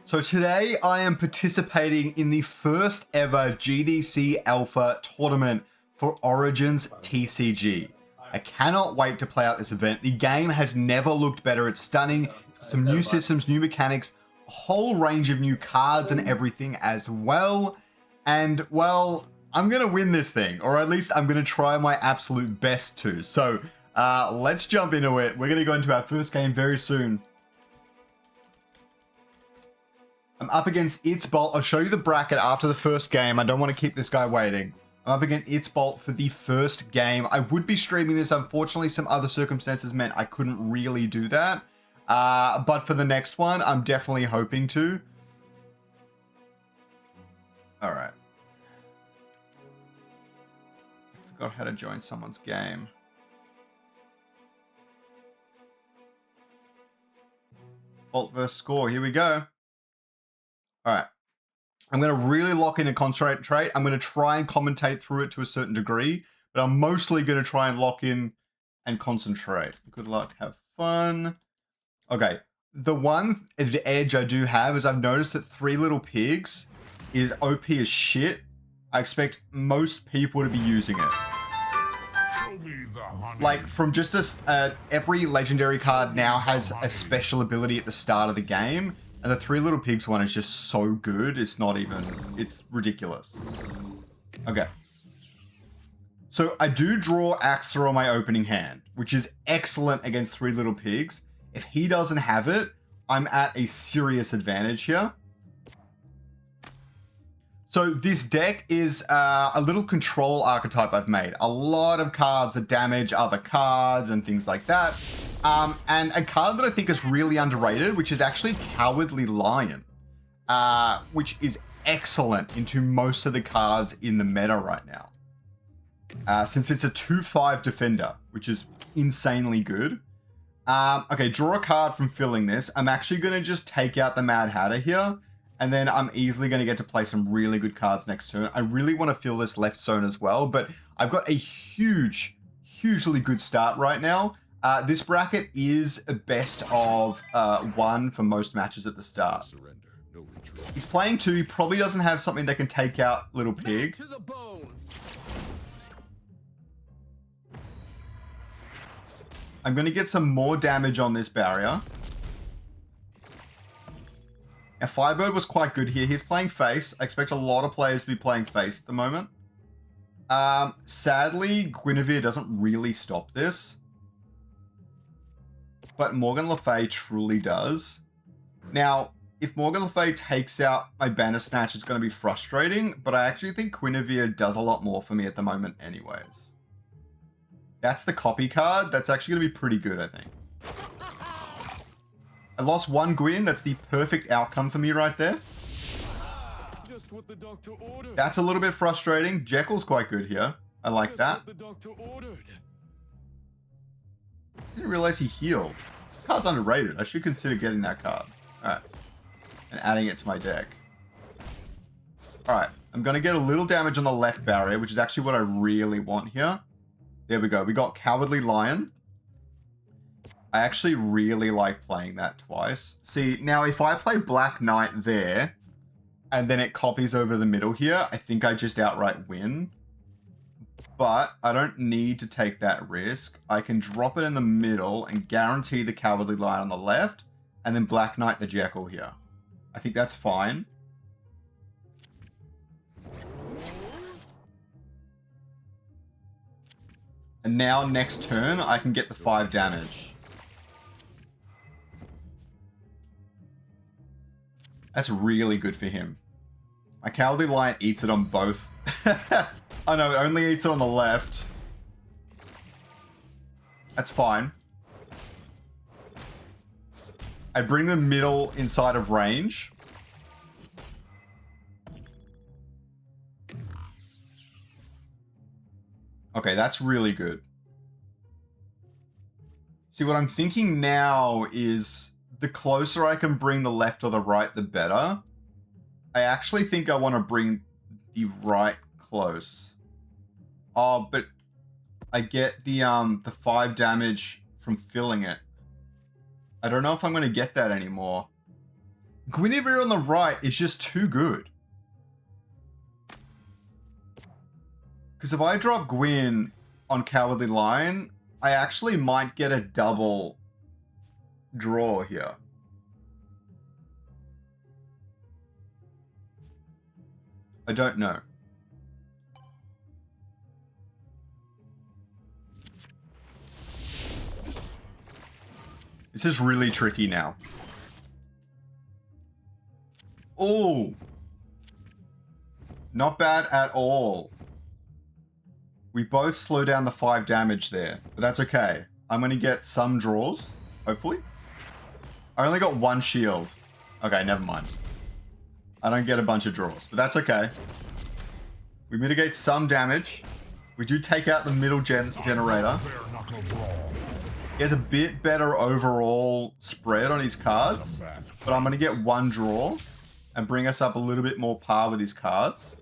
So today I am participating in the first ever GDC Alpha tournament for Origins TCG. I cannot wait to play out this event. The game has never looked better. It's stunning. Some new systems, new mechanics, a whole range of new cards and everything as well. And well, I'm going to win this thing, or at least I'm going to try my absolute best to. So let's jump into it. We're going to go into our first game very soon. I'm up against Its Bolt. I'll show you the bracket after the first game. I don't want to keep this guy waiting. I'm up against Its Bolt for the first game. I would be streaming this. Unfortunately, some other circumstances meant I couldn't really do that. But for the next one, I'm definitely hoping to. All right. I forgot how to join someone's game. Bolt versus Score. Here we go. All right, I'm going to really lock in and concentrate. I'm going to try and commentate through it to a certain degree, but I'm mostly going to try and lock in and concentrate. Good luck, have fun. Okay, the one edge I do have is I've noticed that Three Little Pigs is OP as shit. I expect most people to be using it. Like, from just every legendary card now has a special ability at the start of the game. And the Three Little Pigs one is just so good, it's not even, it's ridiculous. Okay. So I do draw Axter on my opening hand, which is excellent against Three Little Pigs. If he doesn't have it, I'm at a serious advantage here. So this deck is a little control archetype I've made. A lot of cards that damage other cards and things like that. And a card that I think is really underrated, which is actually Cowardly Lion, which is excellent into most of the cards in the meta right now. Since it's a 2/5 defender, which is insanely good. Okay, draw a card from filling this. I'm actually going to just take out the Mad Hatter here, and then I'm easily going to get to play some really good cards next turn. I really want to fill this left zone as well, but I've got a hugely good start right now. This bracket is a best of 1 for most matches at the start. He's playing 2. He probably doesn't have something that can take out Little Pig. I'm going to get some more damage on this barrier. Now, Firebird was quite good here. He's playing face. I expect a lot of players to be playing face at the moment. Sadly, Guinevere doesn't really stop this. But Morgan Le Fay truly does. Now, if Morgan Le Fay takes out my Banner Snatch, it's going to be frustrating, but I actually think Guinevere does a lot more for me at the moment anyways. That's the copy card. That's actually going to be pretty good, I think. I lost one Gwyn. That's the perfect outcome for me right there. Just what the doctor ordered. That's a little bit frustrating. Jekyll's quite good here. I like that. The doctor ordered. I didn't realize he healed. The card's underrated. I should consider getting that card. Alright. And adding it to my deck. Alright. I'm going to get a little damage on the left barrier, which is actually what I really want here. There we go. We got Cowardly Lion. I actually really like playing that twice. See, now if I play Black Knight there, and then it copies over the middle here, I think I just outright win. But I don't need to take that risk. I can drop it in the middle and guarantee the Cowardly Lion on the left, and then Black Knight the Jekyll here. I think that's fine. And now next turn, I can get the 5 damage. That's really good for him. My Cowardly Lion eats it on both. Oh no, it only eats it on the left. That's fine. I bring the middle inside of range. Okay, that's really good. See, what I'm thinking now is the closer I can bring the left or the right, the better. I actually think I want to bring the right close. Oh, but I get the 5 damage from filling it. I don't know if I'm going to get that anymore. Guinevere on the right is just too good. Because if I drop Gwyn on Cowardly Lion, I actually might get a double draw here. I don't know. This is really tricky now. Oh, not bad at all. We both slow down the 5 damage there, but that's okay. I'm going to get some draws, hopefully. I only got 1 shield. Okay, never mind. I don't get a bunch of draws, but that's okay. We mitigate some damage. We do take out the middle generator. He has a bit better overall spread on his cards, but I'm going to get 1 draw and bring us up a little bit more par with his cards.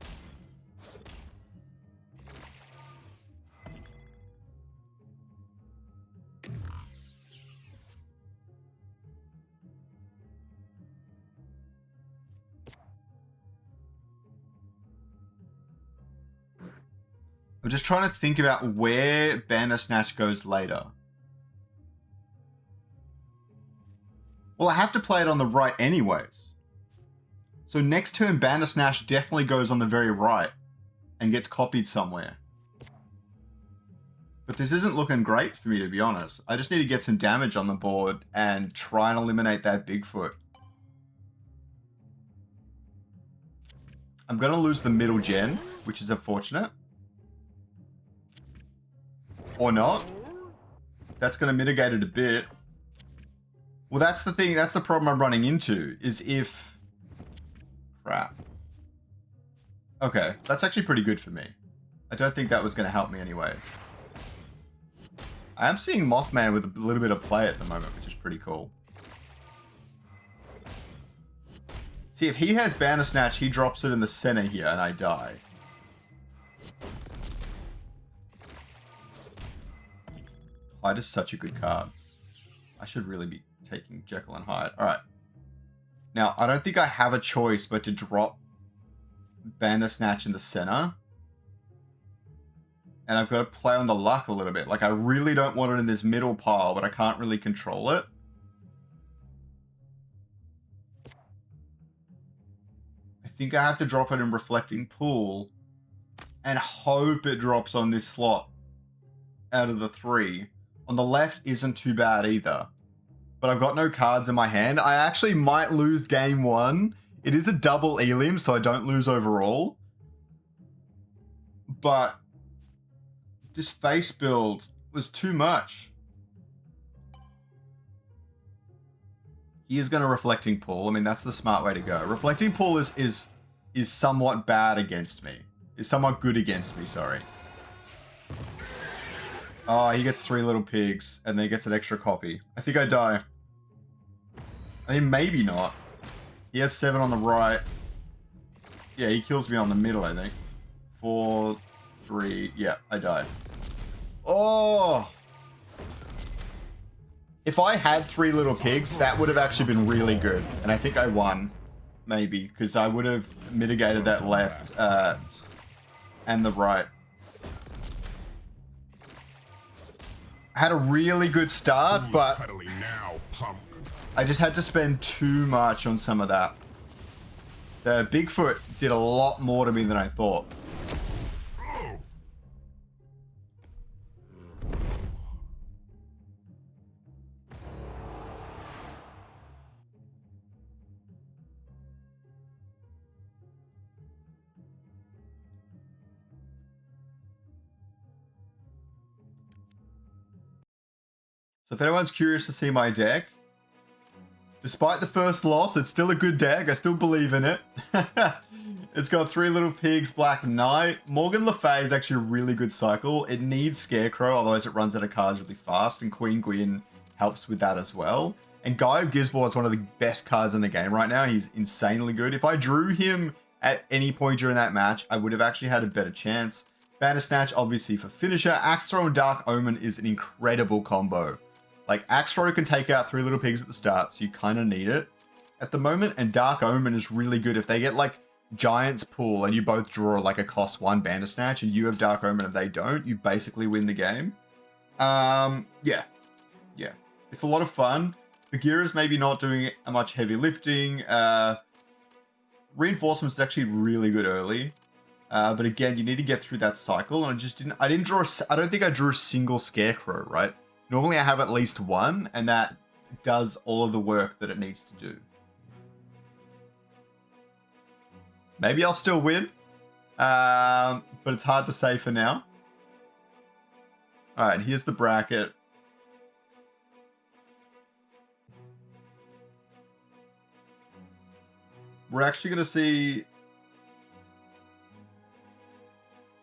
I'm just trying to think about where Bandersnatch goes later. Well, I have to play it on the right anyways. So next turn, Bandersnatch definitely goes on the very right and gets copied somewhere. But this isn't looking great for me, to be honest. I just need to get some damage on the board and try and eliminate that Bigfoot. I'm going to lose the middle gen, which is unfortunate. Or not. That's going to mitigate it a bit. Well, that's the thing. That's the problem I'm running into, is if... Crap. Okay, that's actually pretty good for me. I don't think that was going to help me anyways. I am seeing Mothman with a little bit of play at the moment, which is pretty cool. See, if he has Bandersnatch, he drops it in the center here, and I die. Hyde is such a good card. I should really be taking Jekyll and Hyde. Alright. Now, I don't think I have a choice but to drop Bandersnatch in the center. And I've got to play on the luck a little bit. Like, I really don't want it in this middle pile, but I can't really control it. I think I have to drop it in Reflecting Pool and hope it drops on this slot out of the 3. On the left isn't too bad either. But I've got no cards in my hand. I actually might lose game 1. It is a double Elim, so I don't lose overall. But this face build was too much. He is going to Reflecting Pool. I mean, that's the smart way to go. Reflecting Pool is somewhat bad against me. Is somewhat good against me, sorry. Oh, he gets 3 little pigs, and then he gets an extra copy. I think I die. I mean, maybe not. He has 7 on the right. Yeah, he kills me on the middle, I think. 4, 3. Yeah, I died. Oh! If I had 3 little pigs, that would have actually been really good. And I think I won. Maybe. Because I would have mitigated that left and the right. I had a really good start, but I just had to spend too much on some of that. The Bigfoot did a lot more to me than I thought. So if anyone's curious to see my deck, despite the first loss, it's still a good deck. I still believe in it. It's got 3 little pigs, Black Knight. Morgan Le Fay is actually a really good cycle. It needs Scarecrow, otherwise it runs out of cards really fast, and Queen Gwyn helps with that as well. And Guy of Gisborne is one of the best cards in the game right now. He's insanely good. If I drew him at any point during that match, I would have actually had a better chance. Bandersnatch, obviously, for finisher. Axe Throw and Dark Omen is an incredible combo. Like, Axe Throw can take out 3 little pigs at the start, so you kind of need it. at the moment, and Dark Omen is really good. If they get like Giant's Pool and you both draw like a cost 1 Bandersnatch and you have Dark Omen and they don't, you basically win the game. Yeah. It's a lot of fun. Bagheera's maybe not doing much heavy lifting. Reinforcements is actually really good early. But again, you need to get through that cycle, and I don't think I drew a single Scarecrow, right? Normally I have at least one, and that does all of the work that it needs to do. Maybe I'll still win, but it's hard to say for now. All right, here's the bracket. We're actually going to see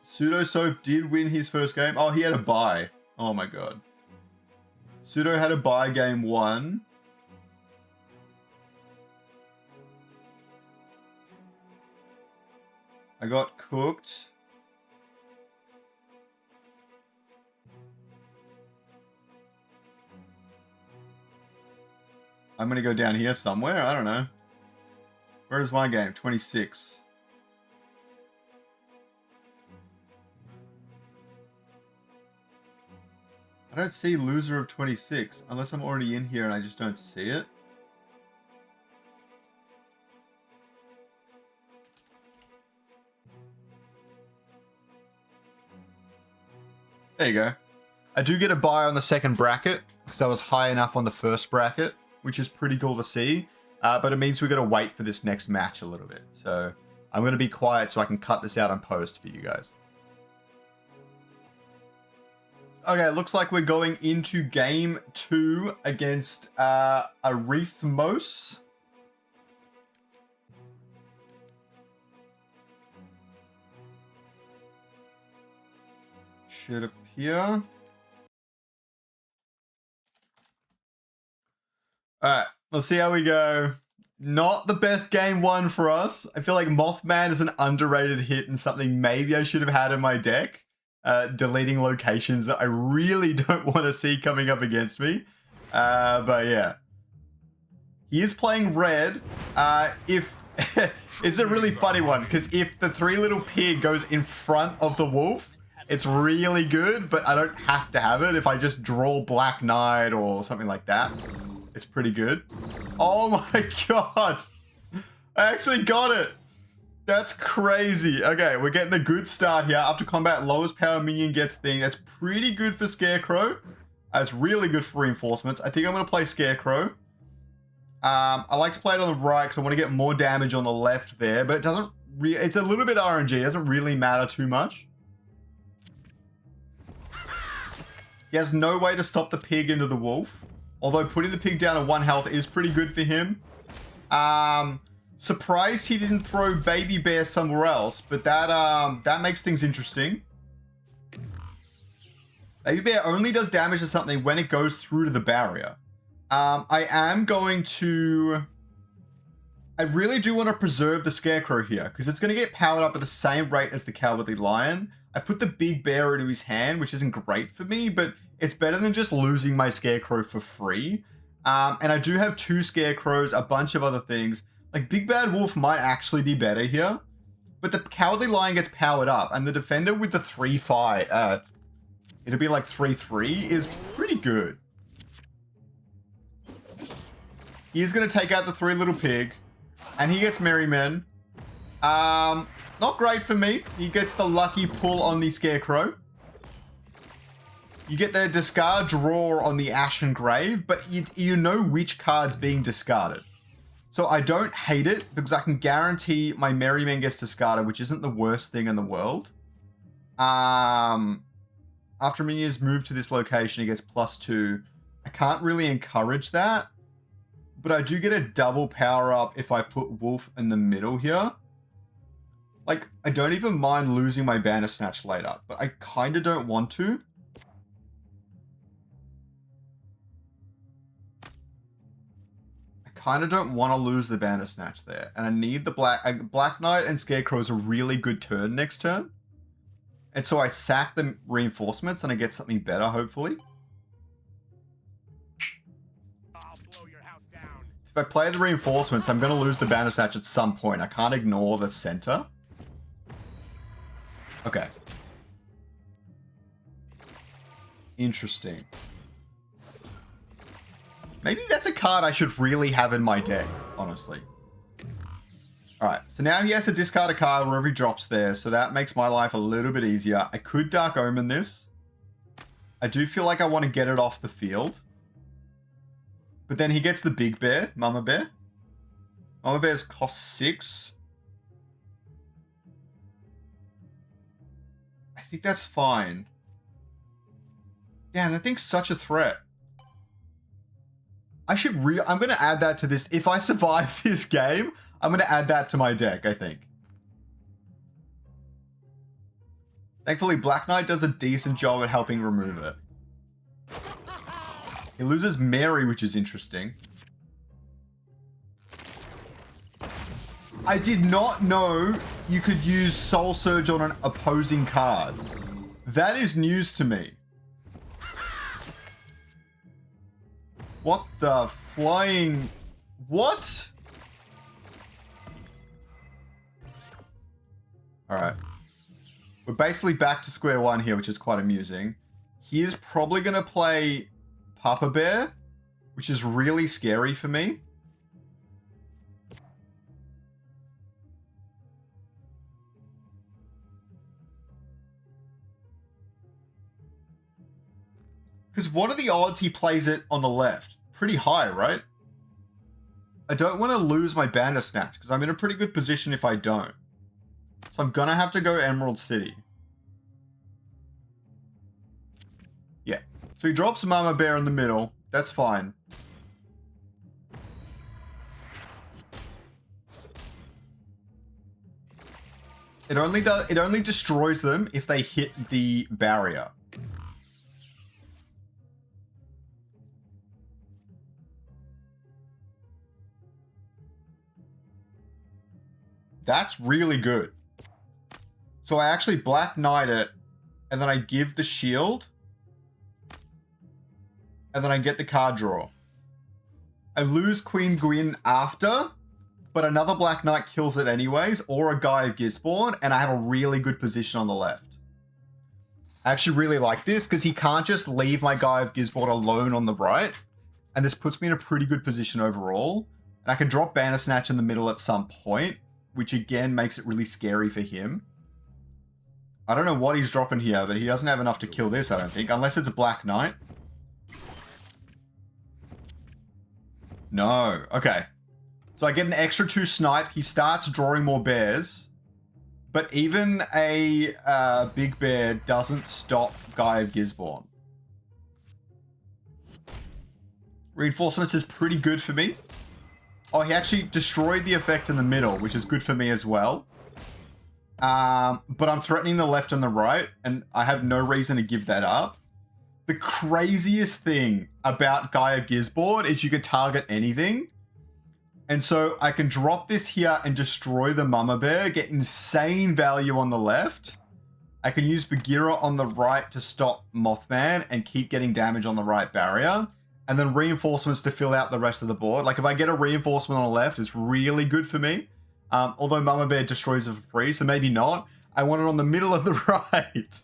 Pseudo Soap did win his first game. Oh, he had a bye. Oh my god. Pseudo had a bye game 1. I got cooked. I'm going to go down here somewhere. I don't know. Where is my game? 26. I don't see loser of 26, unless I'm already in here and I just don't see it. There you go. I do get a buy on the second bracket, because I was high enough on the first bracket, which is pretty cool to see. But it means we've got to wait for this next match a little bit. So I'm going to be quiet so I can cut this out on post for you guys. Okay, looks like we're going into game 2 against Arithmos. Should appear. Alright, let's see how we go. Not the best game 1 for us. I feel like Mothman is an underrated hit and something maybe I should have had in my deck. Deleting locations that I really don't want to see coming up against me. But yeah. He is playing red. It's a really funny one, because if the 3 little pig goes in front of the wolf, it's really good, but I don't have to have it. If I just draw Black Knight or something like that, it's pretty good. Oh my god! I actually got it! That's crazy. Okay, we're getting a good start here. After combat, lowest power minion gets thing. That's pretty good for Scarecrow. It's really good for reinforcements. I think I'm going to play Scarecrow. I like to play it on the right because I want to get more damage on the left there, but it doesn't it's a little bit RNG. It doesn't really matter too much. He has no way to stop the pig into the wolf. Although putting the pig down to 1 health is pretty good for him. Surprised he didn't throw Baby Bear somewhere else, but that makes things interesting. Baby Bear only does damage to something when it goes through to the barrier. I really do want to preserve the Scarecrow here, because it's going to get powered up at the same rate as the Cowardly Lion. I put the Big Bear into his hand, which isn't great for me, but it's better than just losing my Scarecrow for free. And I do have 2 Scarecrows, a bunch of other things. Like, Big Bad Wolf might actually be better here, but the Cowardly Lion gets powered up, and the Defender with the 3-5, it'll be like 3-3, is pretty good. He's going to take out the 3 little pig, and he gets Merryman. Not great for me. He gets the lucky pull on the Scarecrow. You get the discard draw on the Ashen Grave, but you know which card's being discarded. So I don't hate it, because I can guarantee my Merryman gets discarded, which isn't the worst thing in the world. After minions move to this location, he gets +2. I can't really encourage that, but I do get a double power up if I put Wolf in the middle here. Like, I don't even mind losing my Bandersnatch later, but I kind of don't want to. Kind of don't want to lose the Bandersnatch there, and I need the Black Knight and Scarecrow is a really good turn next turn, and so I sack the reinforcements and I get something better, hopefully. I'll blow your house down. if I play the reinforcements, I'm going to lose the Bandersnatch at some point. I can't ignore the center. Okay. Interesting. Maybe that's a card I should really have in my deck, honestly. Alright, so now he has to discard a card wherever he drops there, so that makes my life a little bit easier. I could Dark Omen this. I do feel like I want to get it off the field. But then he gets the big bear, Mama Bear. Mama Bears cost 6. I think that's fine. Damn, that thing's such a threat. I'm going to add that to this. If I survive this game, I'm going to add that to my deck, I think. Thankfully, Black Knight does a decent job at helping remove it. He loses Mary, which is interesting. I did not know you could use Soul Surge on an opposing card. That is news to me. What the flying... What? Alright. We're basically back to square one here, which is quite amusing. He is probably going to play Papa Bear, which is really scary for me. Because what are the odds he plays it on the left? Pretty high, right? I don't want to lose my Bandersnatch, because I'm in a pretty good position if I don't. So I'm going to have to go Emerald City. Yeah. So he drops Mama Bear in the middle. That's fine. It only destroys them if they hit the barrier. That's really good. So I actually Black Knight it, and then I give the shield, and then I get the card draw. I lose Queen Gwyn after, but another Black Knight kills it anyways, or a Guy of Gisborne, and I have a really good position on the left. I actually really like this, because he can't just leave my Guy of Gisborne alone on the right, and this puts me in a pretty good position overall. And I can drop Bandersnatch in the middle at some point, which again makes it really scary for him. I don't know what he's dropping here, but he doesn't have enough to kill this, I don't think. Unless it's a Black Knight. No. Okay. So I get an extra 2 snipe. He starts drawing more bears. But even a big bear doesn't stop Guy of Gisborne. Reinforcements is pretty good for me. Oh, he actually destroyed the effect in the middle, which is good for me as well. But I'm threatening the left and the right, and I have no reason to give that up. The craziest thing about Guy of Gisborne is you can target anything. And so I can drop this here and destroy the Mama Bear, get insane value on the left. I can use Bagheera on the right to stop Mothman and keep getting damage on the right barrier. And then reinforcements to fill out the rest of the board. Like if I get a reinforcement on the left, it's really good for me. Although Mama Bear destroys it for free, so maybe not. I want it on the middle of the right.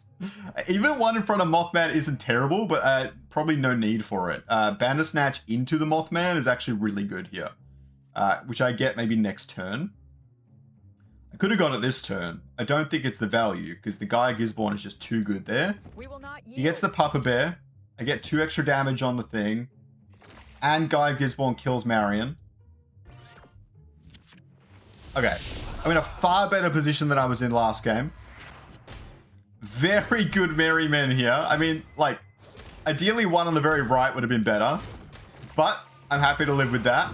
Even one in front of Mothman isn't terrible, but probably no need for it. Bandersnatch into the Mothman is actually really good here. Which I get maybe next turn. I could have got it this turn. I don't think it's the value, because the Guy of Gisborne is just too good there. He gets the Papa Bear. I get 2 extra damage on the thing. And Guy of Gisborne kills Marion. Okay. I'm in a far better position than I was in last game. Very good merry men here. I mean, like, ideally one on the very right would have been better. But I'm happy to live with that.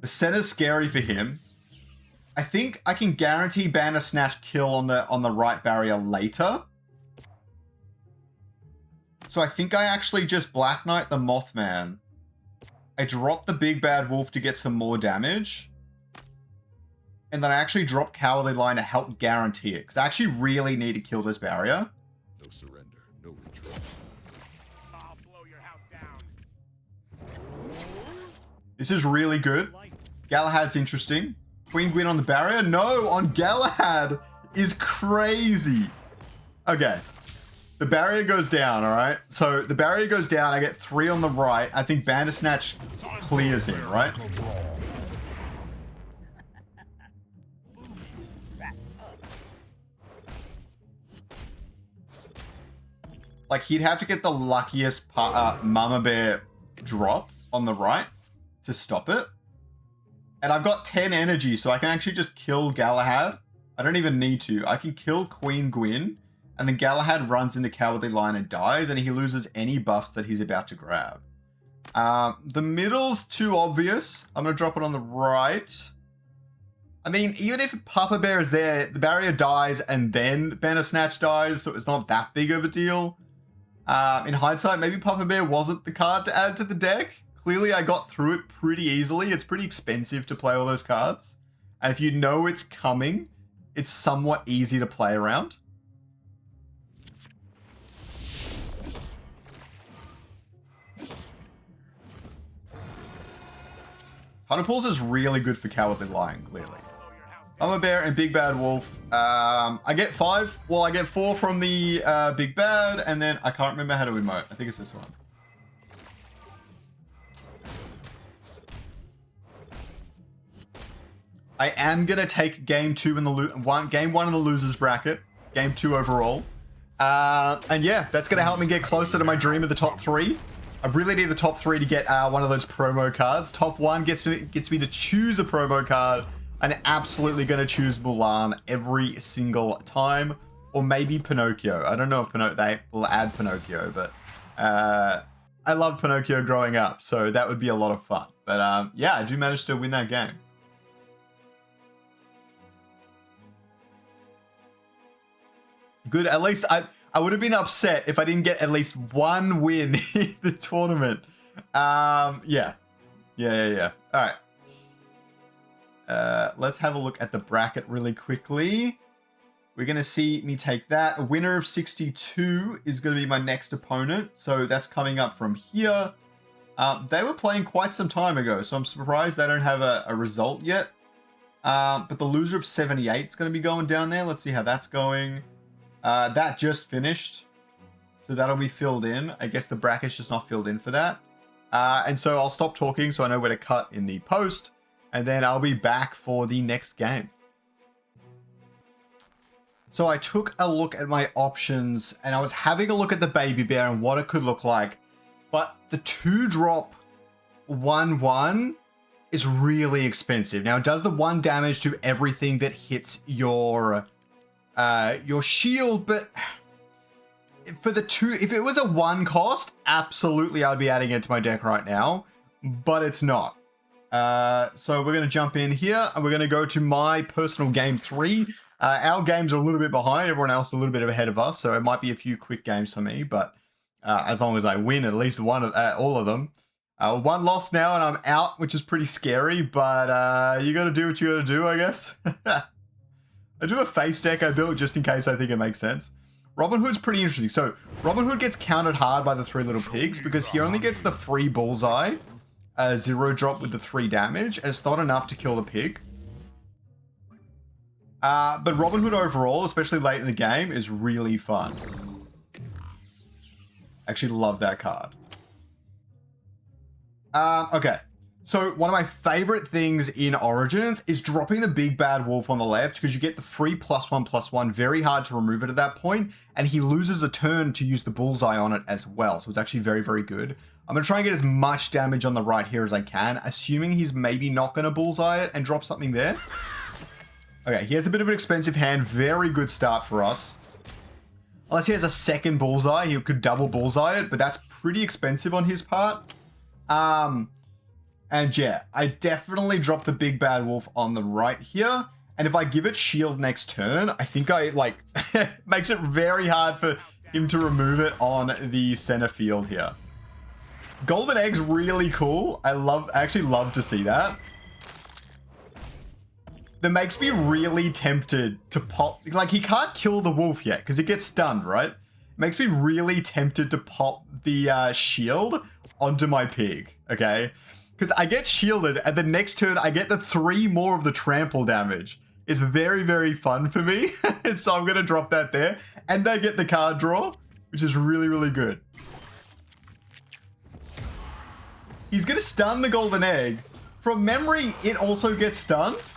The center's scary for him. I think I can guarantee Bandersnatch kill on the right barrier later. So I think I actually just Black Knight the Mothman. I drop the Big Bad Wolf to get some more damage. And then I actually drop Cowardly Lion to help guarantee it. Because I actually really need to kill this barrier. No surrender, no retreat. This is really good. Galahad's interesting. Queen Gwyn on the barrier? No, on Galahad is crazy. Okay. The barrier goes down, all right? So the barrier goes down. I get 3 on the right. I think Bandersnatch clears him, right? Like, he'd have to get the luckiest Mama Bear drop on the right to stop it. And I've got 10 energy, so I can actually just kill Galahad. I don't even need to. I can kill Queen Gwyn, and then Galahad runs into Cowardly Lion and dies, and he loses any buffs that he's about to grab. The middle's too obvious. I'm going to drop it on the right. I mean, even if Papa Bear is there, the barrier dies, and then Bandersnatch dies, so it's not that big of a deal. In hindsight, maybe Papa Bear wasn't the card to add to the deck. Clearly, I got through it pretty easily. It's pretty expensive to play all those cards. And if you know it's coming, it's somewhat easy to play around. Hunter Pools is really good for Cowardly Lion, clearly. Mama Bear and Big Bad Wolf. I get 5. Well, I get 4 from the Big Bad, and then I can't remember how to emote. I think it's this one. I am gonna take game 2 in the game 1 in the losers bracket, game 2 overall, and yeah, that's gonna help me get closer to my dream of the top 3. I really need the top 3 to get one of those promo cards. Top 1 gets me to choose a promo card. I'm absolutely gonna choose Mulan every single time, or maybe Pinocchio. I don't know if they will add Pinocchio, but I loved Pinocchio growing up, so that would be a lot of fun. But yeah, I do manage to win that game. Good, at least I would have been upset if I didn't get at least 1 win in the tournament. Yeah. All right. Let's have a look at the bracket really quickly. We're going to see me take that. A winner of 62 is going to be my next opponent. So that's coming up from here. They were playing quite some time ago, so I'm surprised they don't have a result yet. But the loser of 78 is going to be going down there. Let's see how that's going. That just finished, so that'll be filled in. I guess the bracket's just not filled in for that. And so I'll stop talking so I know where to cut in the post, and then I'll be back for the next game. So I took a look at my options, and I was having a look at the Baby Bear and what it could look like, but the 2-drop 1/1 is really expensive. Now, it does the 1 damage to everything that hits your shield, but for the 2, if it was a 1 cost, absolutely I'd be adding it to my deck right now, but it's not. So we're going to jump in here, and we're going to go to my personal game 3. Our games are a little bit behind, everyone else a little bit ahead of us, so it might be a few quick games for me, but as long as I win at least all of them. 1 loss now, and I'm out, which is pretty scary, but you got to do what you got to do, I guess. I do a face deck I built just in case I think it makes sense. Robin Hood's pretty interesting. So Robin Hood gets countered hard by the 3 little pigs because he only gets the free bullseye, 0 drop with the 3 damage, and it's not enough to kill the pig. But Robin Hood overall, especially late in the game, is really fun. I actually love that card. Okay. So one of my favorite things in Origins is dropping the Big Bad Wolf on the left because you get the free +1/+1, very hard to remove it at that point, and he loses a turn to use the bullseye on it as well. So it's actually very, very good. I'm going to try and get as much damage on the right here as I can, assuming he's maybe not going to bullseye it and drop something there. Okay, he has a bit of an expensive hand. Very good start for us. Unless he has a second bullseye, he could double bullseye it, but that's pretty expensive on his part. And yeah, I definitely dropped the Big Bad Wolf on the right here. And if I give it shield next turn, I think makes it very hard for him to remove it on the center field here. Golden Egg's really cool. I actually love to see that. That makes me really tempted to pop, like he can't kill the wolf yet because it gets stunned, right? It makes me really tempted to pop the shield onto my pig, okay? because I get shielded, and the next turn I get the 3 more of the trample damage. It's very, very fun for me, and so I'm going to drop that there. And I get the card draw, which is really, really good. He's going to stun the golden egg. From memory, it also gets stunned,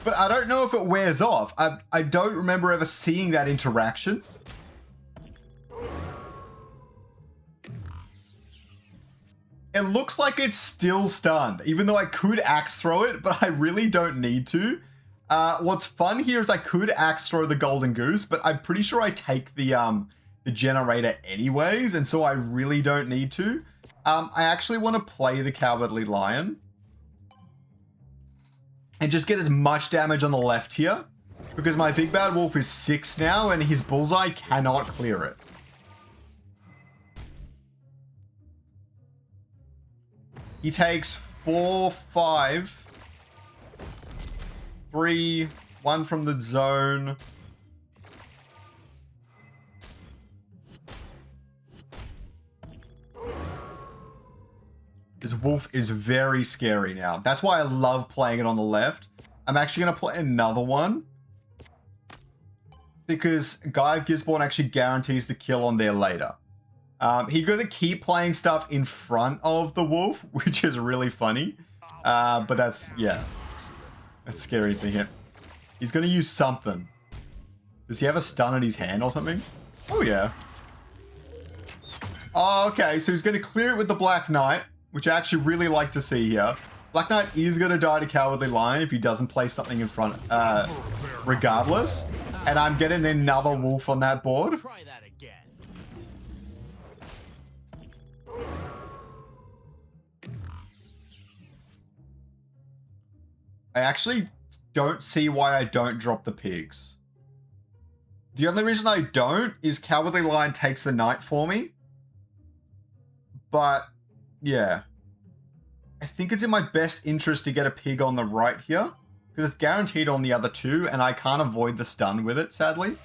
but I don't know if it wears off. I don't remember ever seeing that interaction. It looks like it's still stunned, even though I could axe throw it, but I really don't need to. What's fun here is I could axe throw the golden goose, but I'm pretty sure I take the generator anyways, and so I really don't need to. I actually want to play the Cowardly Lion and just get as much damage on the left here, because my Big Bad Wolf is 6 now, and his bullseye cannot clear it. He takes 4, 5, 3, 1 from the zone. This wolf is very scary now. That's why I love playing it on the left. I'm actually going to play another one, because Guy of Gisborne actually guarantees the kill on there later. He's going to keep playing stuff in front of the wolf, which is really funny. But that's, yeah, that's scary for him. He's going to use something. Does he have a stun in his hand or something? Oh, yeah. Oh, okay, so he's going to clear it with the Black Knight, which I actually really like to see here. Black Knight is going to die to Cowardly Lion if he doesn't play something in front, regardless. And I'm getting another wolf on that board. Try that again. I actually don't see why I don't drop the pigs. The only reason I don't is Cowardly Lion takes the knight for me. But, yeah. I think it's in my best interest to get a pig on the right here, because it's guaranteed on the other 2, and I can't avoid the stun with it, sadly.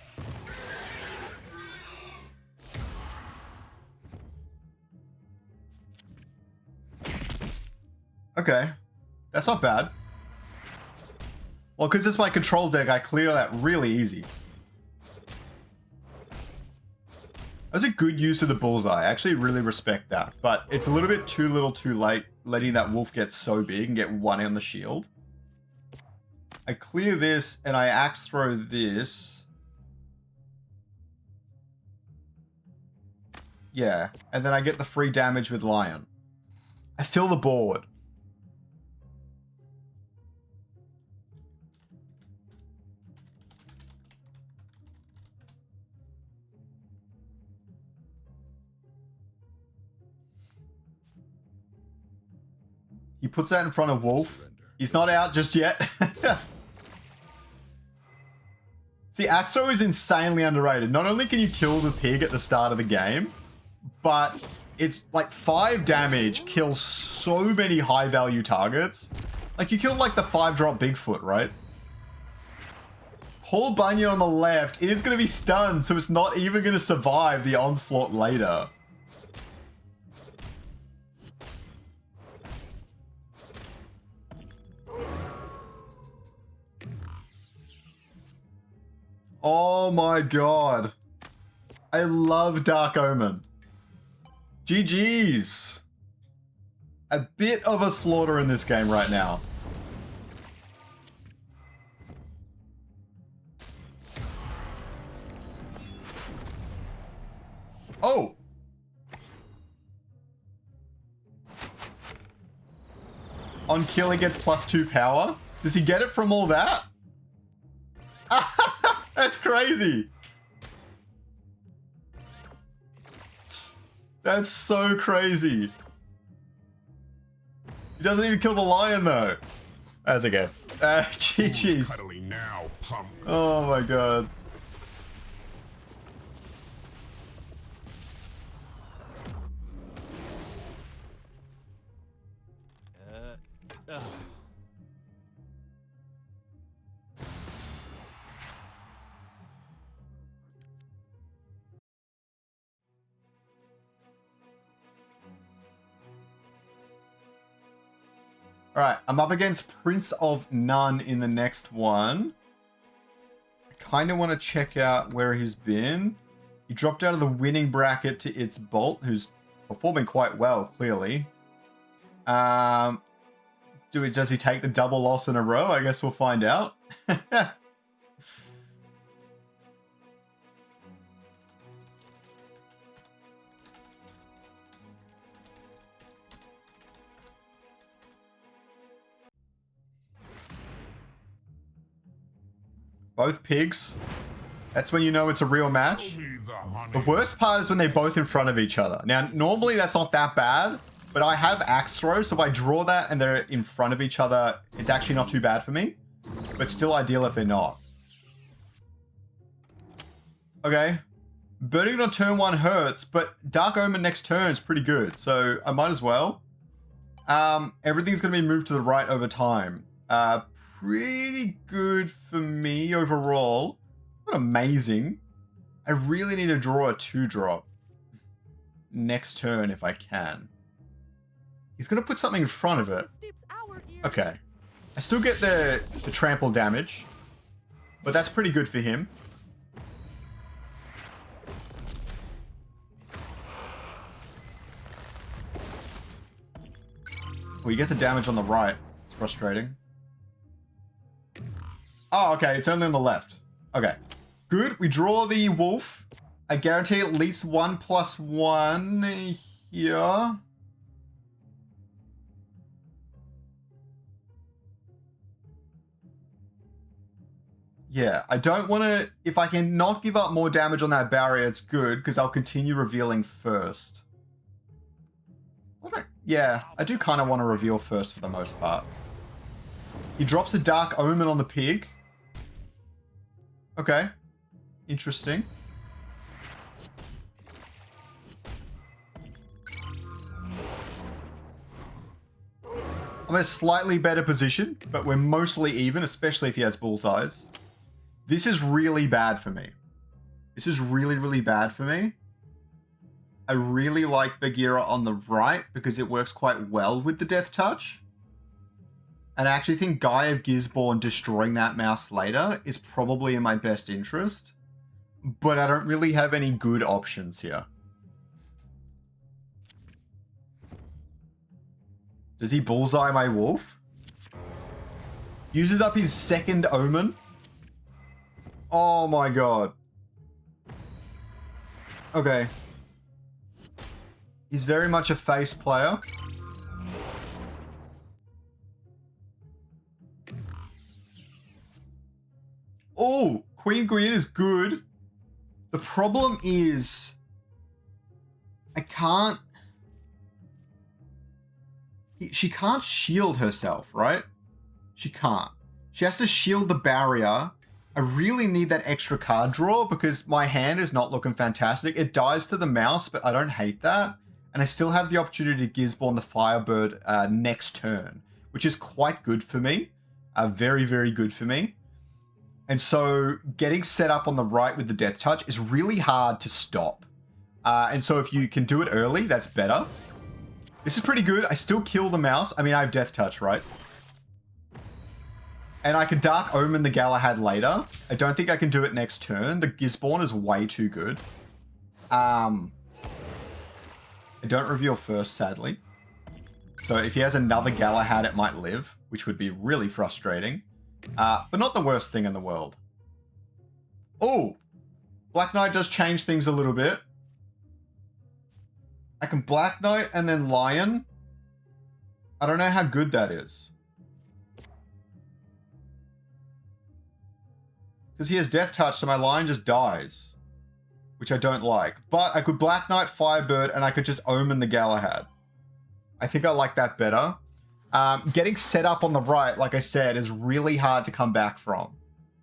Okay. That's not bad. Well, because it's my control deck, I clear that really easy. That was a good use of the bullseye. I actually really respect that. But it's a little bit too little too late, letting that wolf get so big and get 1 on the shield. I clear this and I axe throw this. Yeah, and then I get the free damage with Lion. I fill the board. He puts that in front of Wolf. He's not out just yet. See, Axo is insanely underrated. Not only can you kill the pig at the start of the game, but it's like 5 damage kills so many high value targets. Like you killed like the 5-drop Bigfoot, right? Paul Bunyan on the left is going to be stunned, so it's not even going to survive the onslaught later. Oh my god. I love Dark Omen. GG's. A bit of a slaughter in this game right now. Oh. On kill he gets +2 power. Does he get it from all that? That's crazy. That's so crazy. He doesn't even kill the lion though. That's okay. GG's. Cuddly now, pump. Oh my god. All right, I'm up against Prince of None in the next one. I kind of want to check out where he's been. He dropped out of the winning bracket to its Bolt, who's performing quite well, clearly. Does he take the double loss in a row? I guess we'll find out. Both pigs. That's when you know it's a real match. The worst part is when they're both in front of each other. Now, normally that's not that bad, but I have axe throw, so if I draw that and they're in front of each other, it's actually not too bad for me. But still ideal if they're not. Okay. Burning on turn 1 hurts, but Dark Omen next turn is pretty good, so I might as well. Everything's going to be moved to the right over time. Pretty good for me overall. Not amazing. I really need to draw a 2-drop next turn if I can. He's going to put something in front of it. Okay. I still get the trample damage, but that's pretty good for him. Well, he gets the damage on the right. It's frustrating. Oh, okay. It's only on the left. Okay. Good. We draw the wolf. I guarantee at least 1+1 here. Yeah, I don't want to... If I can not give up more damage on that barrier, it's good, because I'll continue revealing first. Yeah, I do kind of want to reveal first for the most part. He drops a Dark Omen on the pig. Okay. Interesting. I'm in a slightly better position, but we're mostly even, especially if he has bullseyes. This is really bad for me. This is really, really bad for me. I really like Bagheera on the right because it works quite well with the Death Touch. And I actually think Guy of Gisborne destroying that mouse later is probably in my best interest. But I don't really have any good options here. Does he bullseye my wolf? Uses up his second omen? Oh my god. Okay. He's very much a face player. Oh, Queen Gwydion is good. The problem is I can't... She can't shield herself, right? She can't. She has to shield the barrier. I really need that extra card draw because my hand is not looking fantastic. It dies to the mouse, but I don't hate that. And I still have the opportunity to Gisborne the Firebird next turn, which is quite good for me. Very, very good for me. And so getting set up on the right with the Death Touch is really hard to stop. And so if you can do it early, that's better. This is pretty good. I still kill the mouse. I mean, I have Death Touch, right? And I can Dark Omen the Galahad later. I don't think I can do it next turn. The Gisborne is way too good. I don't reveal first, sadly. So if he has another Galahad, it might live, which would be really frustrating. But not the worst thing in the world. Oh! Black Knight does change things a little bit. I can Black Knight and then Lion. I don't know how good that is. Because he has Death Touch, so my Lion just dies. Which I don't like. But I could Black Knight Firebird and I could just Omen the Galahad. I think I like that better. Getting set up on the right, like I said, is really hard to come back from.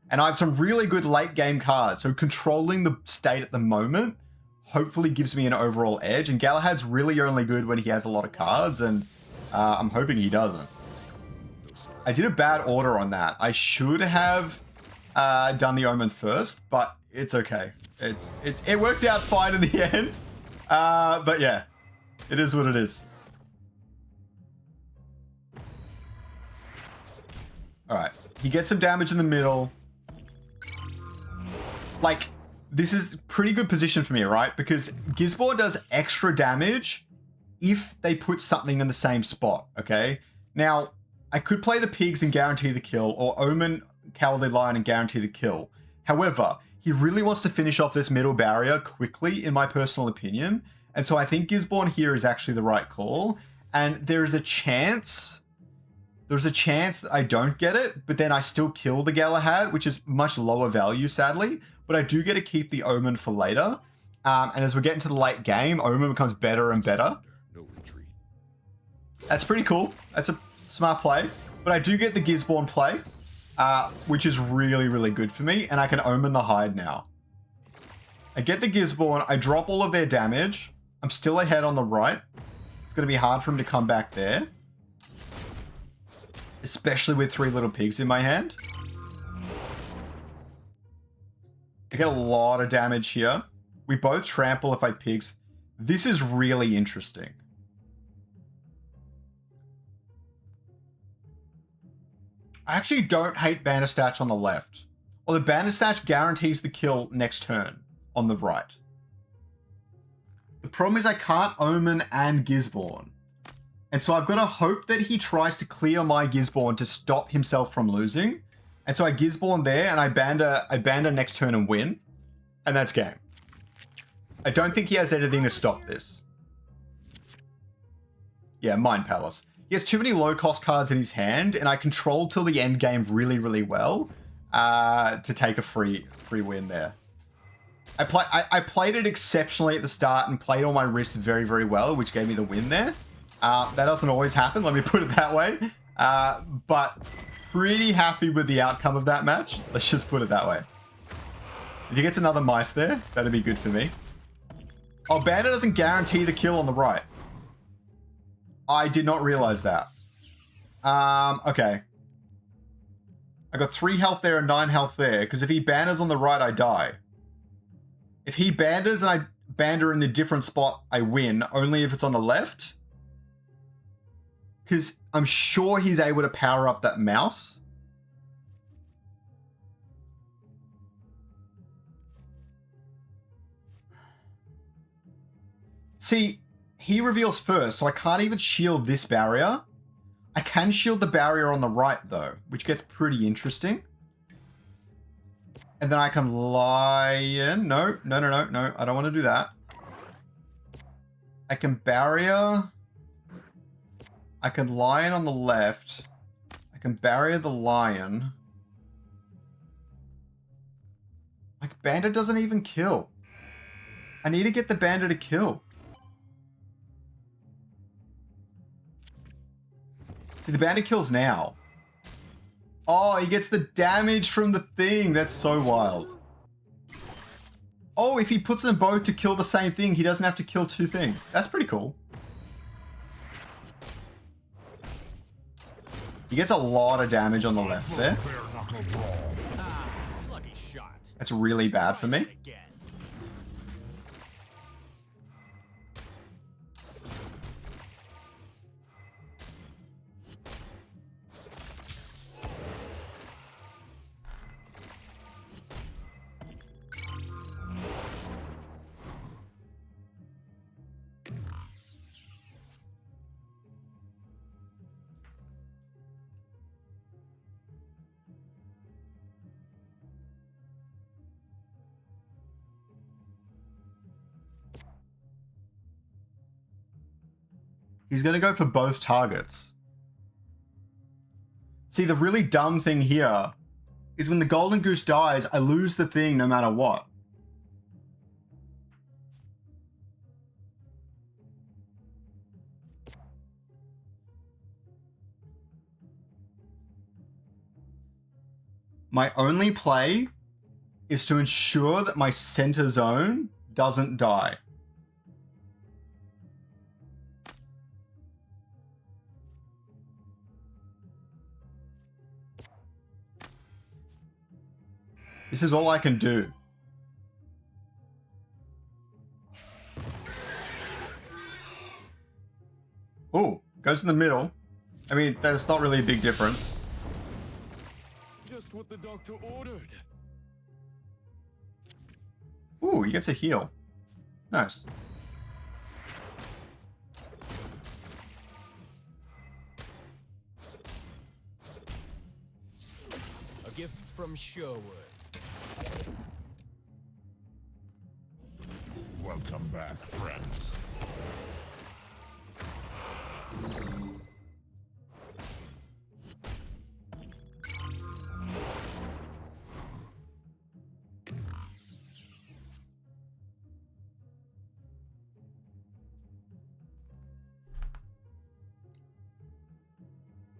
And I have some really good late game cards. So controlling the state at the moment hopefully gives me an overall edge. And Galahad's really only good when he has a lot of cards. And I'm hoping he doesn't. I did a bad order on that. I should have done the Omen first, but it's okay. It worked out fine in the end. But yeah, it is what it is. All right. He gets some damage in the middle. Like, this is pretty good position for me, right? Because Gisborne does extra damage if they put something in the same spot, okay? Now, I could play the pigs and guarantee the kill, or Omen Cowardly Lion and guarantee the kill. However, he really wants to finish off this middle barrier quickly, in my personal opinion. And so I think Gisborne here is actually the right call. And there's a chance that I don't get it, but then I still kill the Galahad, which is much lower value, sadly. But I do get to keep the Omen for later. And as we get into the late game, Omen becomes better and better. No retreat. That's pretty cool. That's a smart play. But I do get the Gisborne play, which is really, really good for me. And I can Omen the Hide now. I get the Gisborne. I drop all of their damage. I'm still ahead on the right. It's going to be hard for him to come back there. Especially with 3 little pigs in my hand. I get a lot of damage here. We both trample if I pigs. This is really interesting. I actually don't hate Bandersnatch on the left. Although Bandersnatch guarantees the kill next turn on the right. The problem is I can't Omen and Gisborne. And so I've got to hope that he tries to clear my Gisborne to stop himself from losing. And so I Gisborne there and I Bander next turn and win. And that's game. I don't think he has anything to stop this. Yeah, Mind Palace. He has too many low-cost cards in his hand, and I control till the end game really, really well to take a free win there. I played it exceptionally at the start and played all my risks very, very well, which gave me the win there. That doesn't always happen, let me put it that way. But pretty happy with the outcome of that match. Let's just put it that way. If he gets another mice there, that'd be good for me. Oh, Bandit doesn't guarantee the kill on the right. I did not realize that. Okay. I got 3 health there and 9 health there, because if he banners on the right, I die. If he banders and I bander in a different spot, I win, only if it's on the left. Because I'm sure he's able to power up that mouse. See, he reveals first, so I can't even shield this barrier. I can shield the barrier on the right, though, which gets pretty interesting. And then I can lion. No, I don't want to do that. I can barrier. I can lion on the left. I can barrier the lion. Like, Bandit doesn't even kill. I need to get the Bandit to kill. See, the Bandit kills now. Oh, he gets the damage from the thing. That's so wild. Oh, if he puts them both to kill the same thing, he doesn't have to kill 2 things. That's pretty cool. He gets a lot of damage on the left there. That's really bad for me. He's going to go for both targets. See, the really dumb thing here is when the golden goose dies, I lose the thing no matter what. My only play is to ensure that my center zone doesn't die. This is all I can do. Oh, goes in the middle. I mean, that's not really a big difference. Just what the doctor ordered. Ooh, he gets a heal. Nice. A gift from Sherwood. Welcome back, friends.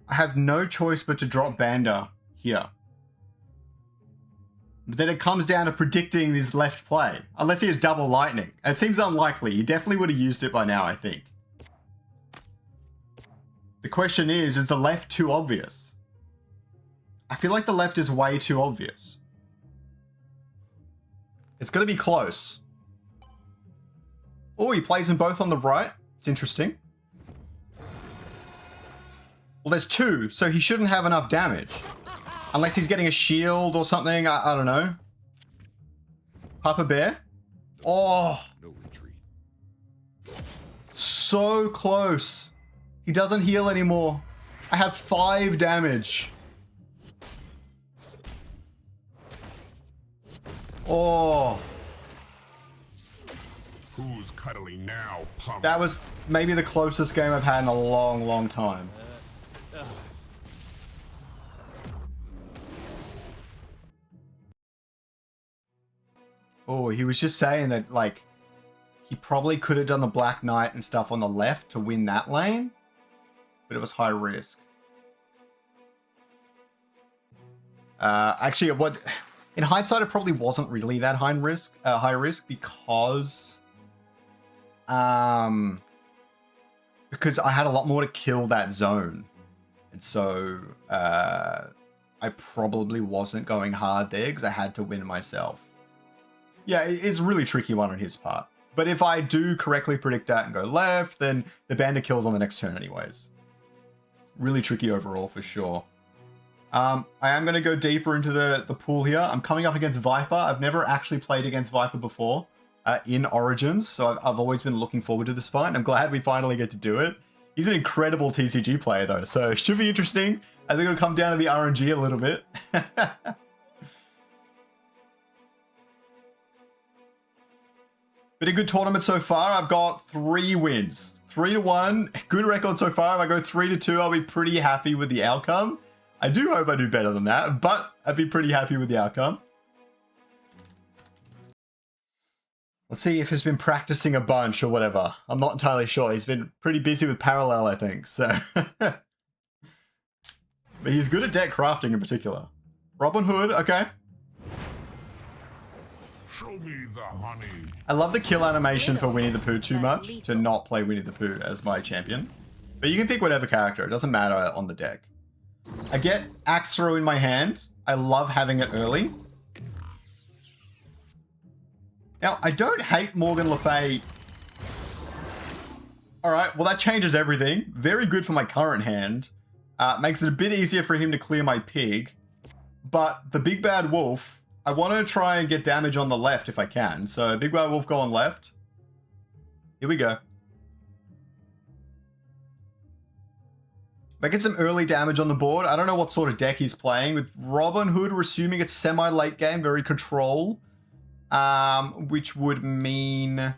I have no choice but to drop Banda here. But then it comes down to predicting his left play. Unless he has double lightning. It seems unlikely. He definitely would have used it by now, I think. The question is the left too obvious? I feel like the left is way too obvious. It's going to be close. Oh, he plays them both on the right. It's interesting. Well, there's two, so he shouldn't have enough damage. Unless he's getting a shield or something, I don't know. Papa Bear? Oh! No retreat. So close. He doesn't heal anymore. I have 5 damage. Oh. Who's cuddling now, punk? That was maybe the closest game I've had in a long, long time. Oh, he was just saying that, like, he probably could have done the Black Knight and stuff on the left to win that lane, but it was high risk. Actually, in hindsight, it probably wasn't really that high risk because I had a lot more to kill that zone, and so I probably wasn't going hard there because I had to win myself. Yeah, it's a really tricky one on his part. But if I do correctly predict that and go left, then the Bandit kills on the next turn anyways. Really tricky overall for sure. I am going to go deeper into the pool here. I'm coming up against Viper. I've never actually played against Viper before in Origins, so I've always been looking forward to this fight. I'm glad we finally get to do it. He's an incredible TCG player though, so it should be interesting. I think it'll come down to the RNG a little bit. Been a good tournament so far. I've got 3 wins. 3-1. Good record so far. If I go 3-2, I'll be pretty happy with the outcome. I do hope I do better than that, but I'd be pretty happy with the outcome. Let's see if he's been practicing a bunch or whatever. I'm not entirely sure. He's been pretty busy with Parallel, I think, so. But he's good at deck crafting in particular. Robin Hood, okay. Show me the honey. I love the kill animation for Winnie the Pooh too much to not play Winnie the Pooh as my champion. But you can pick whatever character. It doesn't matter on the deck. I get Axe Throw in my hand. I love having it early. Now, I don't hate Morgan Le Fay. Alright, well that changes everything. Very good for my current hand. Makes it a bit easier for him to clear my pig. But the Big Bad Wolf, I want to try and get damage on the left if I can. So Big Bad Wolf go on left. Here we go. If I get some early damage on the board, I don't know what sort of deck he's playing. With Robin Hood, we're assuming it's semi-late game, very control. Which would mean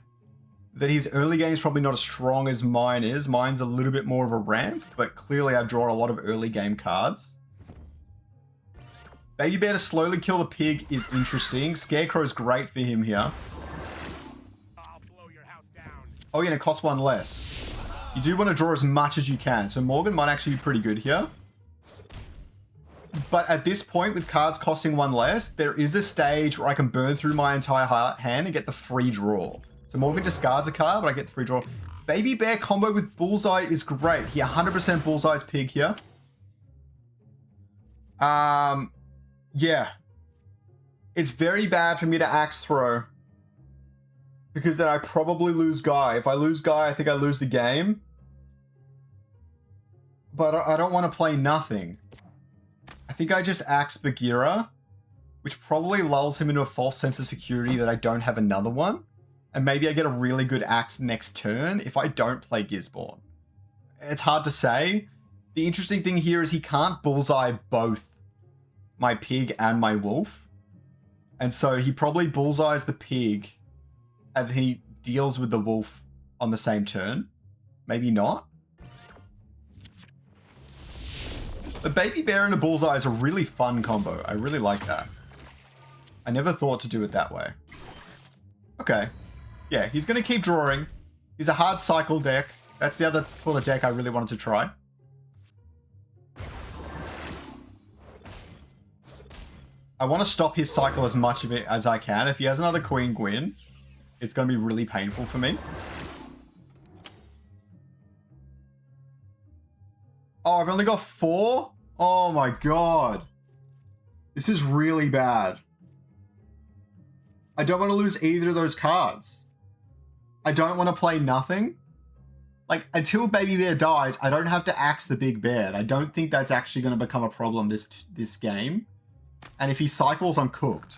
that his early game is probably not as strong as mine is. Mine's a little bit more of a ramp, but clearly I've drawn a lot of early game cards. Baby Bear to slowly kill the pig is interesting. Scarecrow's great for him here. I'll blow your house down. Oh yeah, and it costs 1 less. You do want to draw as much as you can, so Morgan might actually be pretty good here. But at this point, with cards costing 1 less, there is a stage where I can burn through my entire hand and get the free draw. So Morgan discards a card, but I get the free draw. Baby Bear combo with Bullseye is great. He 100% Bullseye's pig here. Yeah. It's very bad for me to Axe Throw. Because then I probably lose Guy. If I lose Guy, I think I lose the game. But I don't want to play nothing. I think I just axe Bagheera, which probably lulls him into a false sense of security that I don't have another one. And maybe I get a really good axe next turn if I don't play Gisborne. It's hard to say. The interesting thing here is he can't bullseye both my pig and my wolf. And so he probably bullseyes the pig and he deals with the wolf on the same turn. Maybe not. The baby bear and a bullseye is a really fun combo. I really like that. I never thought to do it that way. Okay. Yeah, he's going to keep drawing. He's a hard cycle deck. That's the other sort of deck I really wanted to try. I want to stop his cycle as much of it as I can. If he has another Queen Gwyn, it's going to be really painful for me. Oh, I've only got 4? Oh my god. This is really bad. I don't want to lose either of those cards. I don't want to play nothing. Like, until Baby Bear dies, I don't have to axe the big bear. I don't think that's actually going to become a problem this game. And if he cycles, I'm cooked.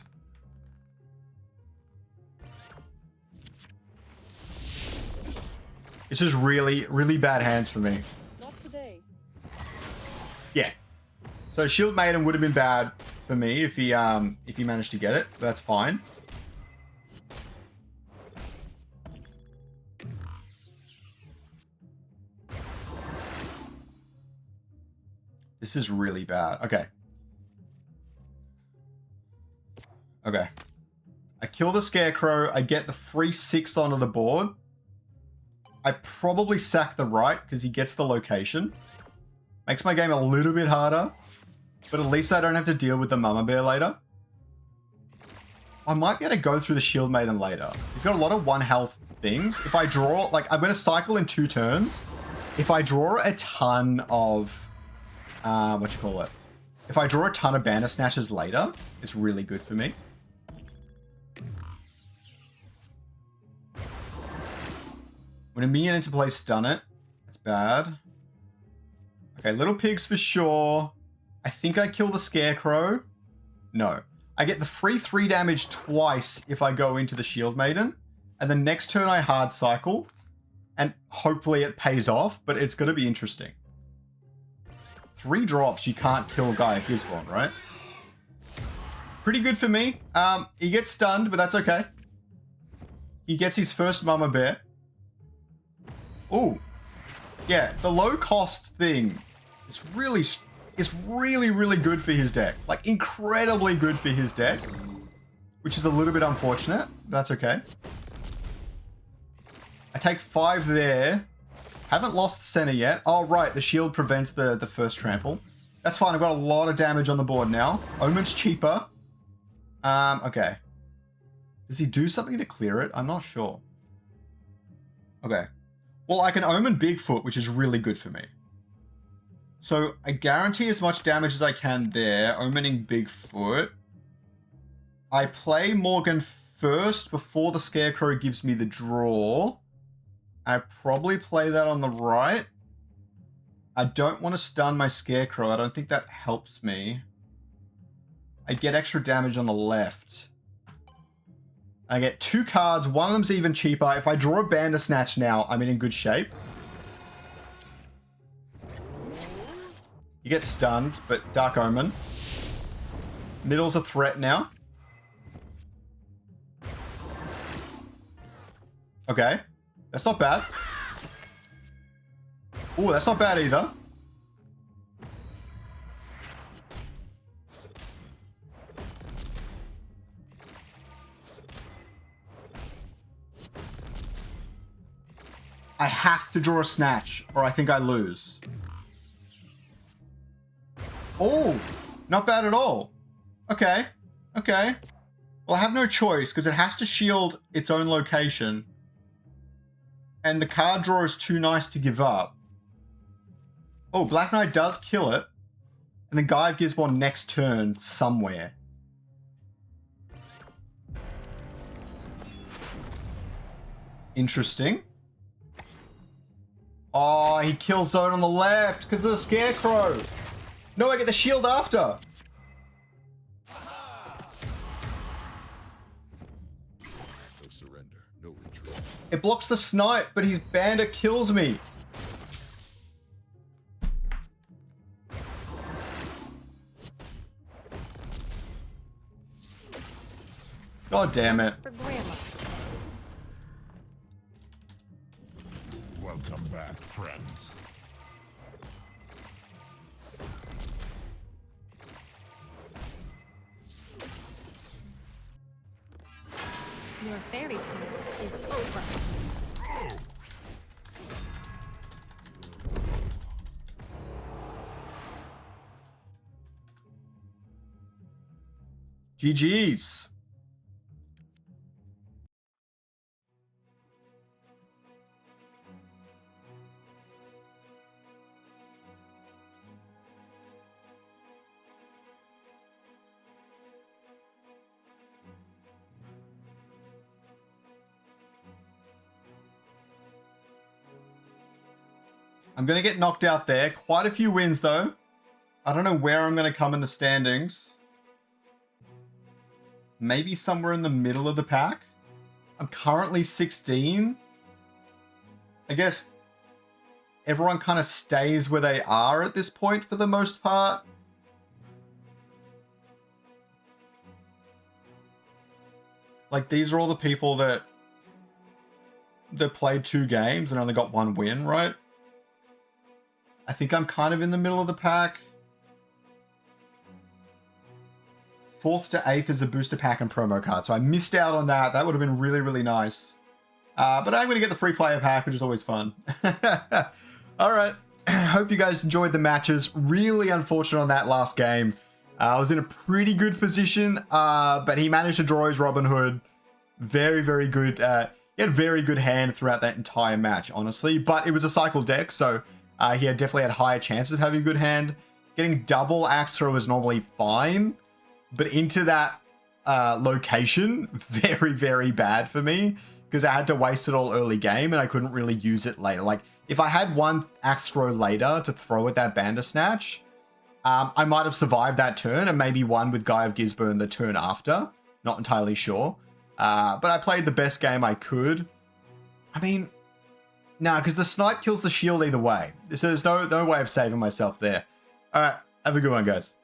This is really, really bad hands for me. Not today. Yeah. So Shield Maiden would have been bad for me if he managed to get it. That's fine. This is really bad. Okay. Okay. I kill the Scarecrow. I get the free 6 onto the board. I probably sack the right because he gets the location. Makes my game a little bit harder. But at least I don't have to deal with the Mama Bear later. I might be able to go through the Shield Maiden later. He's got a lot of 1 health things. If I draw, like, I'm going to cycle in 2 turns. If I draw a ton of... If I draw a ton of Banner Snatches later, it's really good for me. When a minion into play, stun it. That's bad. Okay, little pigs for sure. I think I kill the Scarecrow. No. I get the free 3 damage twice if I go into the Shield Maiden. And the next turn I hard cycle. And hopefully it pays off, but it's going to be interesting. 3 drops, you can't kill a guy at Gisborne, right? Pretty good for me. He gets stunned, but that's okay. He gets his first Mama Bear. Ooh. Yeah, the low cost thing is really, really good for his deck. Like, incredibly good for his deck. Which is a little bit unfortunate. That's okay. I take 5 there. Haven't lost the center yet. Oh, right. The shield prevents the first trample. That's fine. I've got a lot of damage on the board now. Omen's cheaper. Okay. Does he do something to clear it? I'm not sure. Okay. Well, I can Omen Bigfoot, which is really good for me. So I guarantee as much damage as I can there. Omening Bigfoot. I play Morgan first before the Scarecrow gives me the draw. I probably play that on the right. I don't want to stun my Scarecrow. I don't think that helps me. I get extra damage on the left. I get 2 cards. One of them's even cheaper. If I draw a Bandersnatch now, I'm in good shape. You get stunned, but Dark Omen. Middle's a threat now. Okay. That's not bad. Ooh, that's not bad either. I have to draw a snatch, or I think I lose. Oh, not bad at all. Okay, okay. Well, I have no choice, because it has to shield its own location. And the card draw is too nice to give up. Oh, Black Knight does kill it. And the guy gives one next turn somewhere. Interesting. Oh, he kills Zone on the left because of the Scarecrow. No, I get the shield after. It blocks the snipe, but his bandit kills me. God damn it. For grandma. Welcome back, friend. Your fairy tale is over. GG's. I'm going to get knocked out there. Quite a few wins, though. I don't know where I'm going to come in the standings. Maybe somewhere in the middle of the pack. I'm currently 16. I guess everyone kind of stays where they are at this point for the most part. Like, these are all the people that played 2 games and only got 1 win, right? I think I'm kind of in the middle of the pack. 4th to 8th is a booster pack and promo card, so I missed out on that. That would have been really, really nice. But I'm going to get the free player pack, which is always fun. All right. Hope you guys enjoyed the matches. Really unfortunate on that last game. I was in a pretty good position, but he managed to draw his Robin Hood. Very, very good. He had a very good hand throughout that entire match, honestly. But it was a cycle deck, so he had definitely had higher chances of having a good hand. Getting double axe throw is normally fine, but into that location, very, very bad for me because I had to waste it all early game and I couldn't really use it later. Like, if I had one axe throw later to throw at that Bandersnatch, I might have survived that turn and maybe won with Guy of Gisborne the turn after. Not entirely sure. But I played the best game I could. I mean, no, because the snipe kills the shield either way. So there's no way of saving myself there. All right, have a good one, guys.